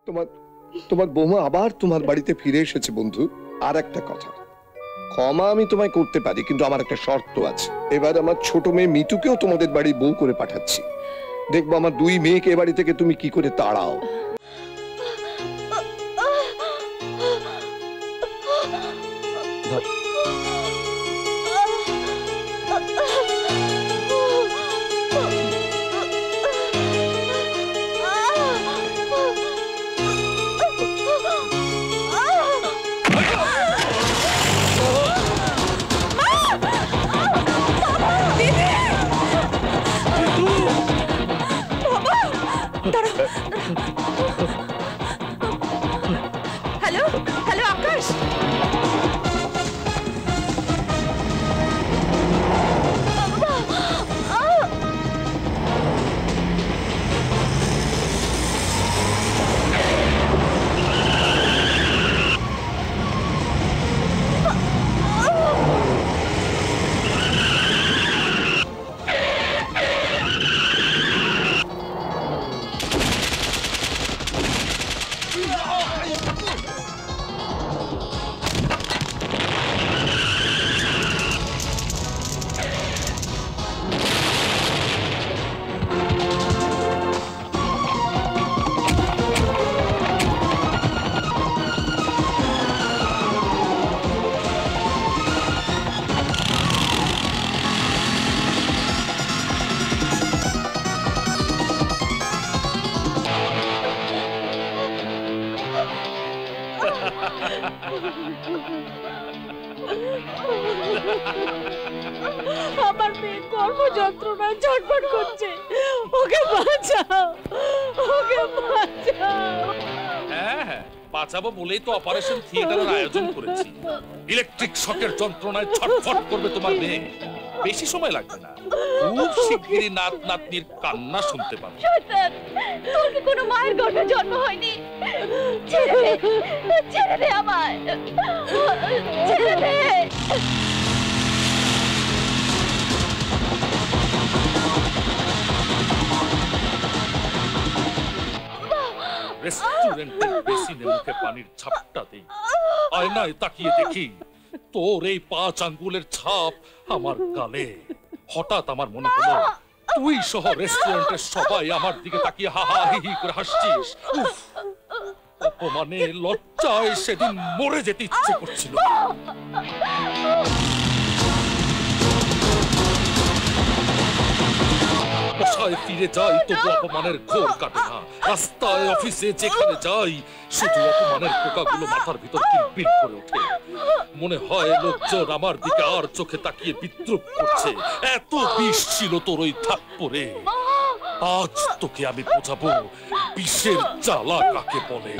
তোমার তোমার বৌমা আবার তোমার বাড়িতে ফিরে এসেছে বন্ধু। আর একটা কথা, ক্ষমা আমি তোমায় করতে পারি, কিন্তু আমার একটা শর্ত আছে। এবার আমার ছোট মেয়ে মিতুকেও তোমাদের বাড়ি বউ করে পাঠাচ্ছি। দেখবো আমার দুই মেয়েকে এ বাড়ি থেকে তুমি কি করে তাড়াও। হ্যালো হ্যালো আকাশ, আমার মেয়ে কর্মযন্ত্রণায় ছটফট করছে, ওকে বাঁচাও, ওকে বাঁচাও। হ্যাঁ হ্যাঁ, বাঁচাবো বলেই তো অপারেশন থিয়েটারের আয়োজন করেছি। ইলেকট্রিক শকের যন্ত্রণায় ছটফট করবে তোমার মেয়ে, বেশি সময় লাগবে না। খুব শিগগিরই নাত নাতনির কান্না শুনতে পাবে। শয়তান, তোর কি কোনো মায়ের গর্ভে জন্ম হয়নি? ছেড়ে দে, ছেড়ে দে আমায়, ছেড়ে দে। রেস্টুরেন্টের বেসিনে মুখে পানির ছাপটা দেই, আয়নায় তাকিয়ে দেখি তোর এই 5 আঙ্গুলের ছাপ আমার গালে। হঠাৎ আমার মনে হলো তুই সহ রেস্টুরেন্টের সবাই আমার দিকে তাকিয়ে হা হা হি হি করে হাসছিস। উফ, অপমানে লজ্জায় সেদিন মরে যেতে ইচ্ছে করছিল। বাসায় ফিরে যাই তবু অপমানের ঘোর কাটে না। রাস্তায় অফিসে যেখানে যাই শুধু অপমানের পোকাগুলো মাথার ভিতর কিলবিল করে ওঠে। মনে হয় লোকজন আমার দিকে আর চোখে তাকিয়ে বিদ্রুপ করছে। এত বিষ ছিল তোর ওই থাপ্পড়ে। আজ তোকে আমি বোঝাবো বিষের জ্বালা কাকে বলে।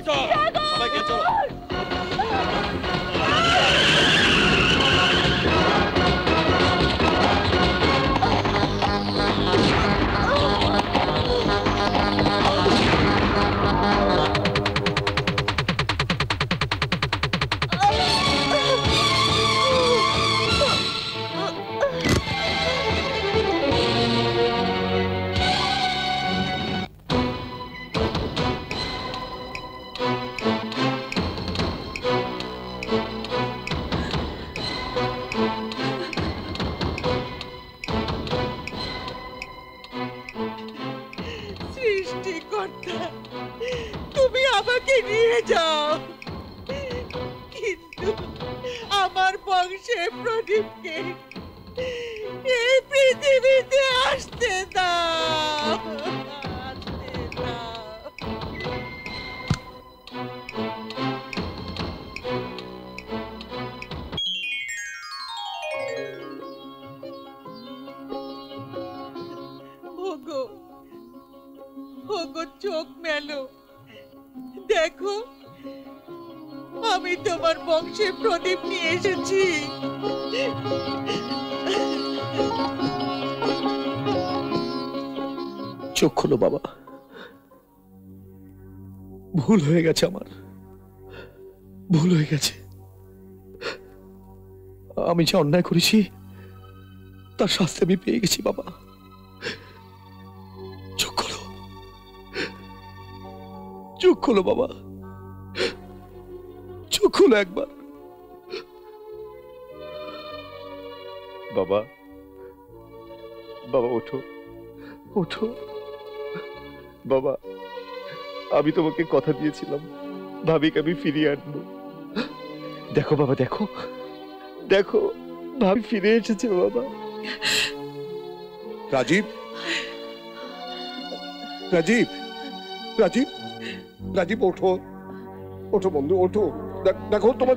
সবাইকে চলো। সৃষ্টিকর্তা, তুমি আমাকে নিয়ে যাও, কিন্তু আমার বংশের প্রদীপকে এই পৃথিবীতে আসতে দাও, আসতে দাও। ওগো, ওগো, চোখ মেলো, দেখো আমি তোমার বংশের প্রদীপ নিয়ে এসেছি। চোখ খোলো বাবা, ভুল হয়ে গেছে, আমার ভুল হয়ে গেছে। আমি যে অন্যায় করেছি তার শাস্তি আমি পেয়ে গেছি বাবা। চোখ খোলো, চোখ খোলো বাবা, চোখ খোলো একবার। বাবা, বাবা ওঠো, ওঠো বাবা। আমি তোমাকে কথা দিয়েছিলাম ভাবিকে আমি ফিরিয়ে আনবো। দেখো বাবা, দেখো দেখো, ভাবি ফিরে এসেছে বাবা। রাজীব, রাজীব, রাজীব, রাজীব ওঠো, ওঠো বন্ধু, ওঠো। দেখো তোমার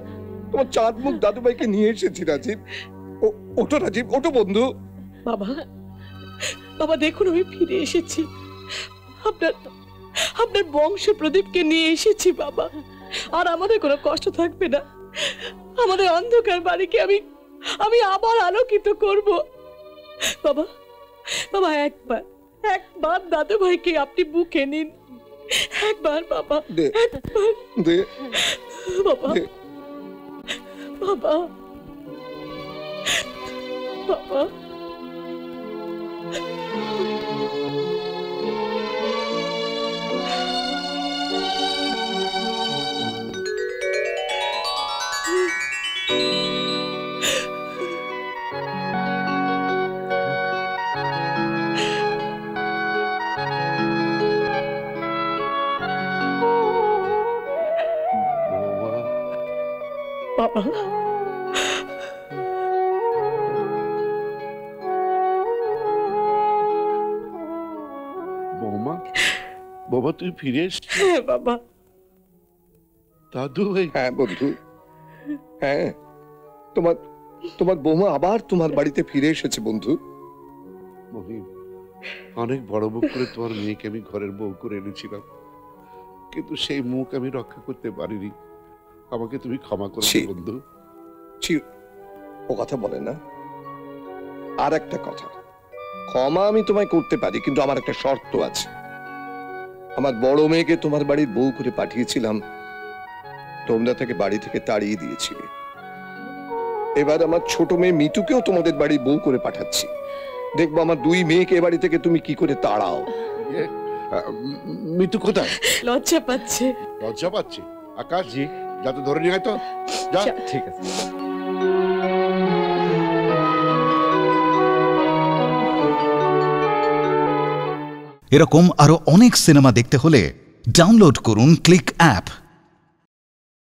তোমার চাঁদ মুখ দাদুভাইকে নিয়ে এসেছি রাজীব। ওঠো রাজীব, ওঠো বন্ধু। বাবা, বাবা দেখুন আমি ফিরে এসেছি, আপনার আপনার বংশ প্রদীপকে নিয়ে এসেছি বাবা। আর আমাদের কোনো কষ্ট থাকবে না, আমাদের অন্ধকার বাড়িকে আমি আমি আবার আলোকিত করব বাবা। বাবা একবার একবার দাদু ভাইকে আপনি বুকে নিন, একবার বাবা, একবার দে বাবা, বাবা, বাবা। বাবা, বৌমা, বাবা তুই ফিরে এসেছিস? হ্যাঁ বাবা। দাদু ভাই? হ্যাঁ বন্ধু, হ্যাঁ, তোমার তোমার বৌমা আবার তোমার বাড়িতে ফিরে এসেছে বন্ধু। মহিম, অনেক বড় মুখ করে তোমার মেয়েকে আমি ঘরের বউ করে এনেছিলাম, কিন্তু সেই মুখ আমি রক্ষা করতে পারিনি। আমাকে তুমি ক্ষমা করো বন্ধু। ও কথা বলে না। আর একটা কথা, ক্ষমা আমি তোমায় করতে পারি, কিন্তু আমার একটা শর্ত আছে। আমার বড় মেয়েকে তোমার বাড়ির বউ করে পাঠিয়েছিলাম, তোমরা তাকে বাড়ি থেকে তাড়িয়ে দিয়েছিলে। এবার আমার ছোট মেয়ে মিতুকেও তোমাদের বাড়ির বউ করে পাঠাচ্ছি। দেখবো আমার দুই মেয়েকে এ বাড়ি থেকে তুমি কি করে তাড়াও। মিতু কোথায়? লজ্জা পাচ্ছে। লজ্জা পাচ্ছে? আকাশ জি, যাতে ধরে নিয়ে আয় তো, যা। ঠিক আছে। এরকম আরো অনেক সিনেমা দেখতে হলে ডাউনলোড করুন ক্লিক অ্যাপ।